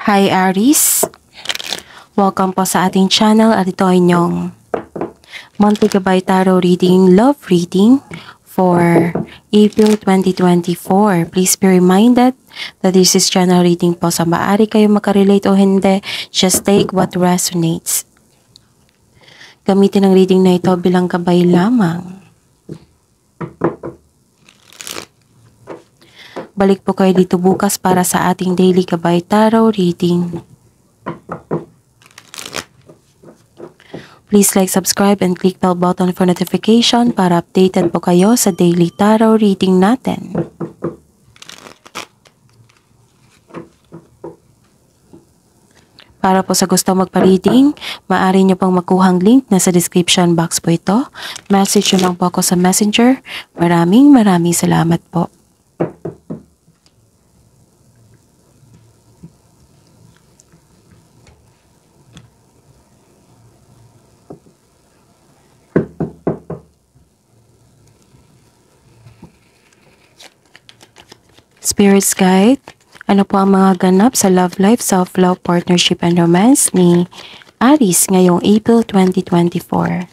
Hi Aries! Welcome po sa ating channel at ito ay inyong monthly gabay tarot reading, love reading for April 2024. Please be reminded that this is channel reading po, sa maaari kayo makarelate o hindi. Just take what resonates. Gamitin ang reading na ito bilang gabay lamang. Balik po kayo dito bukas para sa ating daily gabay tarot reading. Please like, subscribe, and click bell button for notification para updated po kayo sa daily tarot reading natin. Para po sa gusto magpa-reading, maaari nyo pong makuhang link na sa description box po ito. Message nyo lang po ako sa messenger. Maraming salamat po. Spirit's Guide, ano po ang mga ganap sa love life, self-love, partnership, and romance ni Aries ngayong April 2024?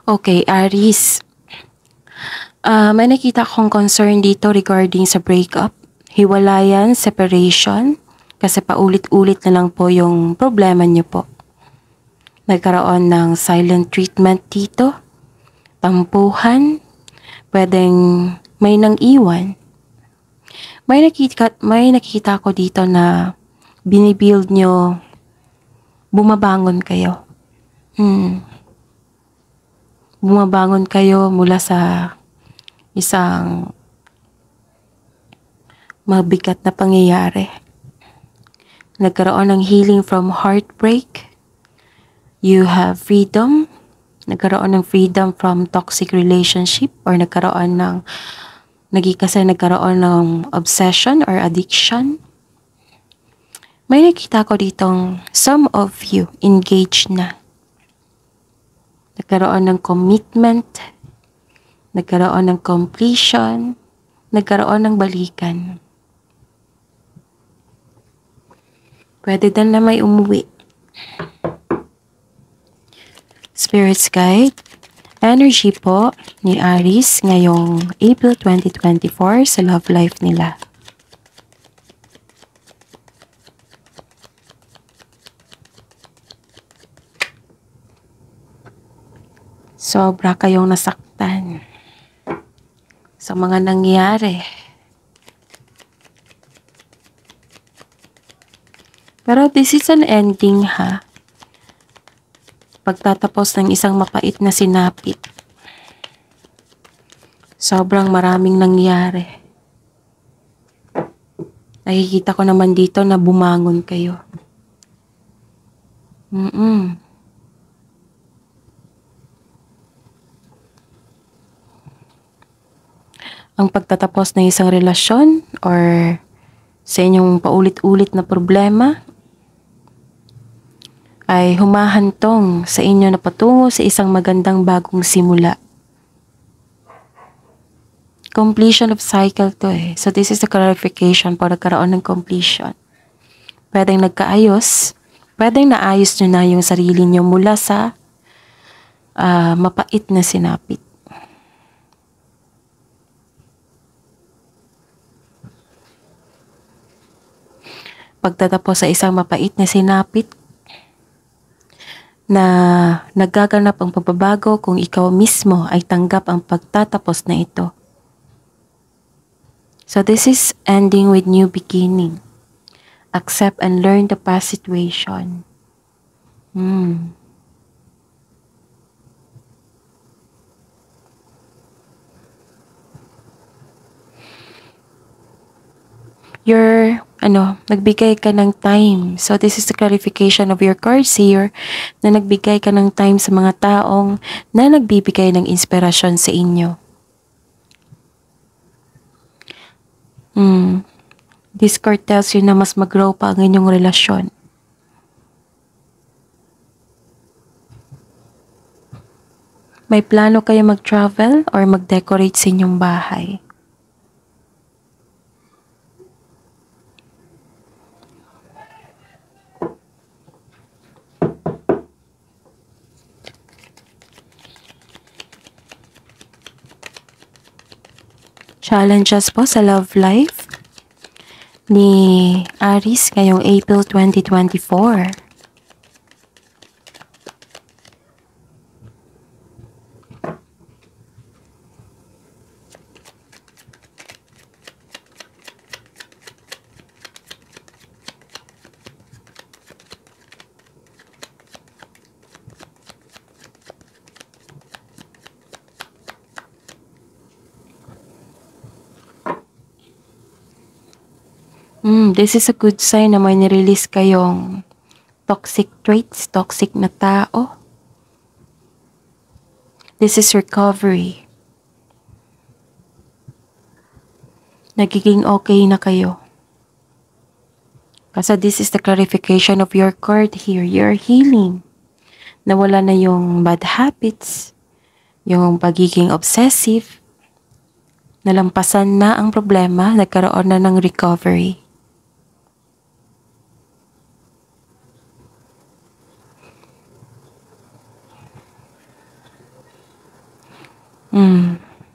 Okay, Aries. May nakita akong concern dito regarding sa breakup, hiwalayan, separation, kasi paulit-ulit na lang po yung problema niyo po. Nagkaroon ng silent treatment dito, tampuhan, pwedeng may nang iwan. May nakita ko dito na binibuild nyo, bumabangon kayo. Bumabangon kayo mula sa isang mabigat na pangyayari. Nagkaroon ng healing from heartbreak. You have freedom. Nagkaroon ng freedom from toxic relationship, or nagkaroon ng obsession or addiction. May nakita ko ditong some of you engaged na. Nagkaroon ng commitment, nagkaroon ng completion, nagkaroon ng balikan. Pwede din na may umuwi. Spirit's Guide, energy po ni Aries ngayong April 2024 sa love life nila. Sobra kayong nasaktan sa mga nangyari. Pero this is an ending, ha? Pagtatapos ng isang mapait na sinapit. Sobrang maraming nangyari. Nakikita ko naman dito na bumangon kayo. Ang pagtatapos ng isang relasyon or sa inyong paulit-ulit na problema ay humahantong sa inyo na patungo sa isang magandang bagong simula. Completion of cycle to eh. So this is the clarification para nagkaroon ng completion. Pwedeng nagkaayos, pwedeng naayos nyo na yung sarili nyo mula sa mapait na sinapit. pagtatapos sa isang mapait na sinapit na nagaganap ang pagbabago kung ikaw mismo ay tanggap ang pagtatapos na ito. So this is ending with new beginning. Accept and learn the past situation. Nagbigay ka ng time. So this is the clarification of your cards here na nagbigay ka ng time sa mga taong na nagbibigay ng inspirasyon sa inyo. This card tells you na mas mag-grow pa ang inyong relasyon. May plano kayo mag-travel or mag-decorate sa inyong bahay. Challenges po sa love life ni Aries ngayong April 2024. This is a good sign na may nirelease kayong toxic traits, toxic na tao. This is recovery. Nagiging okay na kayo. Kasi this is the clarification of your card here. You're healing. Nawala na yung bad habits, yung pagiging obsessive. Nalampasan na ang problema, nagkaroon na ng recovery.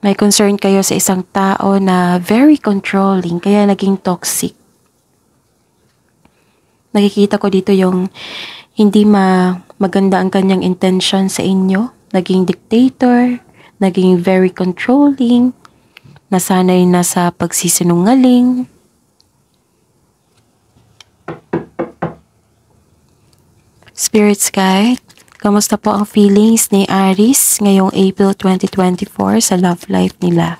May concern kayo sa isang tao na very controlling, kaya naging toxic. Nakikita ko dito yung hindi maganda ang kanyang intention sa inyo. Naging dictator, naging very controlling, nasanay na sa pagsisinungaling. Spirits guide, kamusta po ang feelings ni Aries ngayong April 2024 sa love life nila?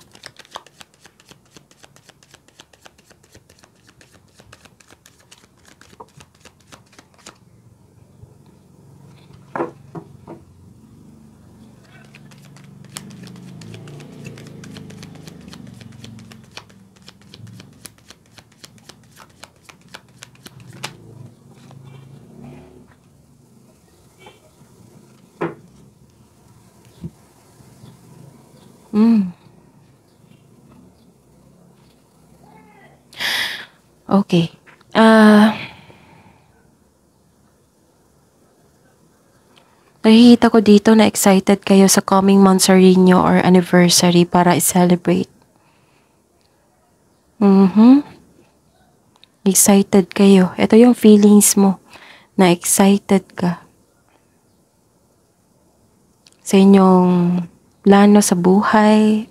Okay. Nakikita ko dito na excited kayo sa coming monthsary nyo or anniversary para i-celebrate. Excited kayo. Ito yung feelings mo na excited ka sa inyong plano sa buhay.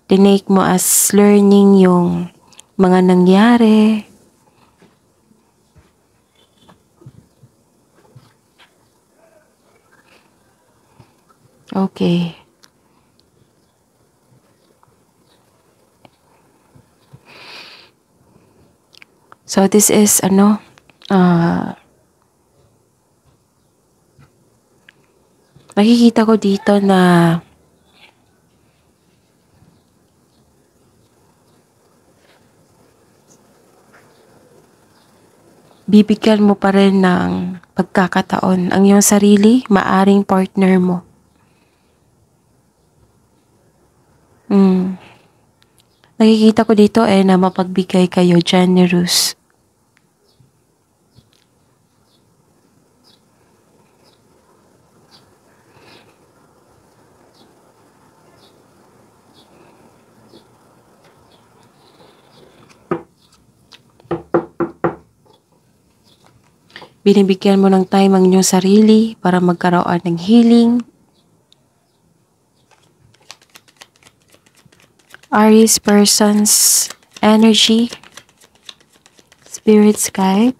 Tinake mo as learning yung mga nangyari. Okay. So this is nakikita ko dito na bibigyan mo pa rin ng pagkakataon ang iyong sarili, maaring partner mo. Nakikita ko dito na mapagbigay kayo, generous. Binibigyan mo ng time ang inyong sarili para magkaroon ng healing. Aries person's energy, Spirit Guide.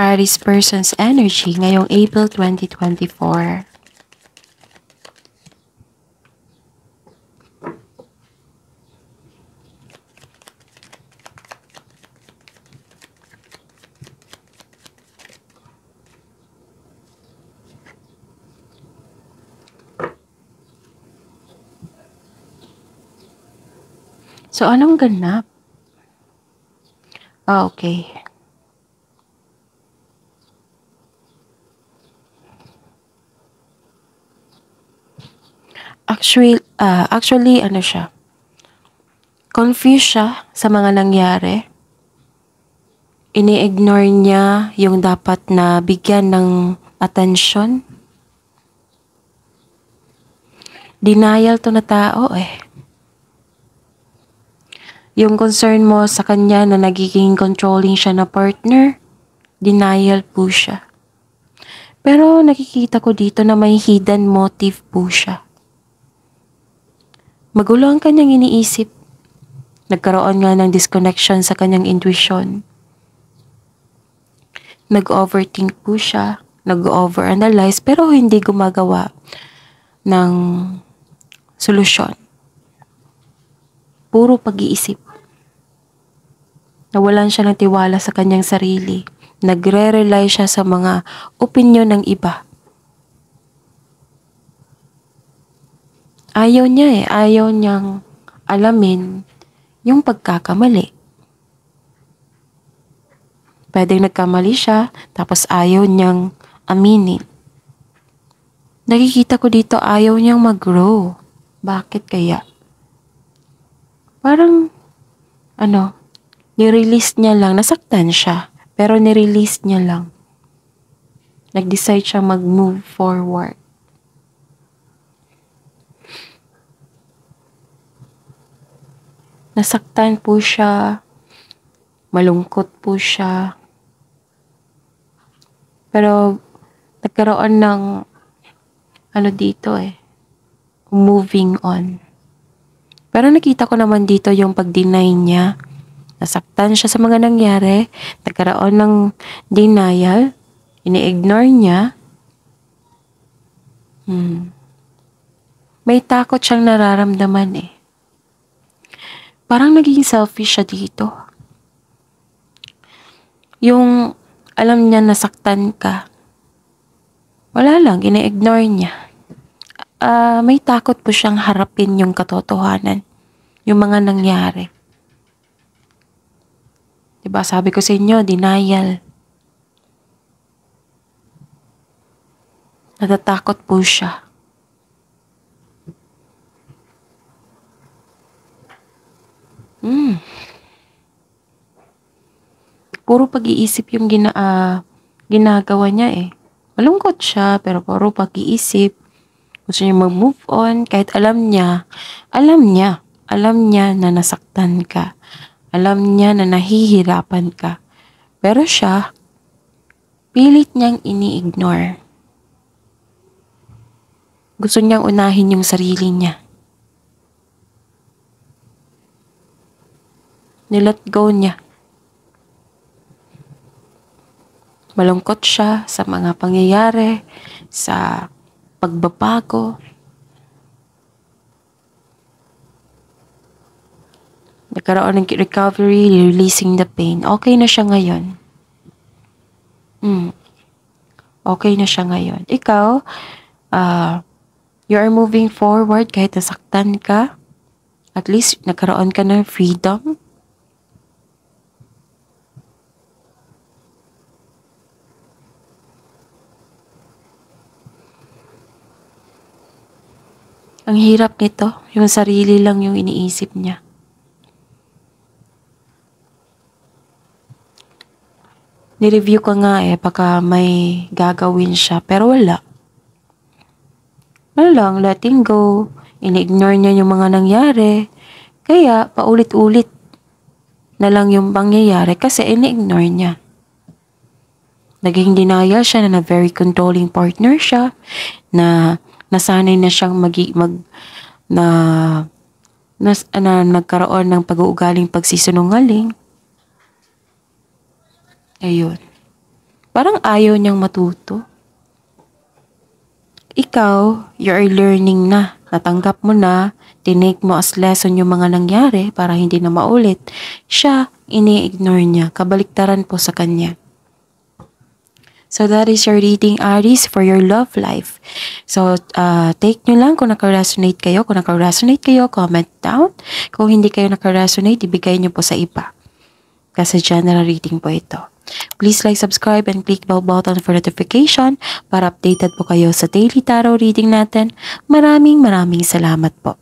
Aries person's energy ngayong April 2024. So, anong ganap? Okay. Actually, ano siya? Confused siya sa mga nangyari. Ini-ignore niya yung dapat na bigyan ng atensyon. Denial to na tao eh. Yung concern mo sa kanya na nagiging controlling siya na partner, denial po siya. Pero nakikita ko dito na may hidden motive po siya. Magulo ang kanyang iniisip. Nagkaroon nga ng disconnection sa kanyang intuition. Nag-overthink po siya, nag-overanalyze pero hindi gumagawa ng solusyon. Puro pag-iisip. Nawalan siya ng tiwala sa kanyang sarili. Nagre-rely siya sa mga opinyon ng iba. Ayaw niya eh. Ayaw niyang alamin yung pagkakamali. Pwedeng nagkamali siya, tapos ayaw niyang aminin. Nakikita ko dito ayaw niyang mag-grow. Bakit kaya? Parang, nirelease niya lang. Nasaktan siya, pero nirelease niya lang. Nag-decide siya mag-move forward. Nasaktan po siya. Malungkot po siya. Pero, nagkaroon ng, moving on. Pero nakita ko naman dito yung pag-deny niya. Nasaktan siya sa mga nangyari. Nagkaroon ng denial. Ini-ignore niya. May takot siyang nararamdaman eh. Parang naging selfish siya dito. Yung alam niya nasaktan ka. Wala lang, ini-ignore niya. May takot po siyang harapin yung katotohanan. Yung mga nangyari. Diba, sabi ko sa inyo, denial. Natatakot po siya. Puro pag-iisip yung ginagawa niya eh. Malungkot siya, pero puro pag-iisip. Gusto niya mag-move on, kahit alam niya na nasaktan ka. Alam niya na nahihirapan ka. Pero siya, pilit niyang ini-ignore. Gusto niyang unahin yung sarili niya. Nilet go niya. Malungkot siya sa mga pangyayari, sa pagbabago. Nagkaroon ng recovery, releasing the pain. Okay na siya ngayon. Okay na siya ngayon. Ikaw, you are moving forward kahit nasaktan ka. At least, nagkaroon ka ng freedom. Ang hirap nito, yung sarili lang yung iniisip niya. Nireview ko nga baka may gagawin siya, pero wala. Wala lang, letting go. Ini-ignore niya yung mga nangyari. Kaya, paulit-ulit na lang yung pangyayari kasi ini-ignore niya. naging denial siya na very controlling partner siya, na nasanay na siyang nagkaroon ng pag-uugaling pagsisinungaling. Ayun. Parang ayaw niyang matuto. Ikaw, you're learning na. Natanggap mo na, tinake mo as lesson yung mga nangyari para hindi na maulit. Siya, ini-ignore niya. Kabaliktaran po sa kanya. So that is your reading, Aries, for your love life. So take nyo lang kung naka-resonate kayo. Kung naka-resonate kayo, comment down. Kung hindi kayo naka-resonate, ibigay nyo po sa iba. Kasi general reading po ito. Please like, subscribe, and click bell button for notification para updated po kayo sa daily tarot reading natin. Maraming salamat po.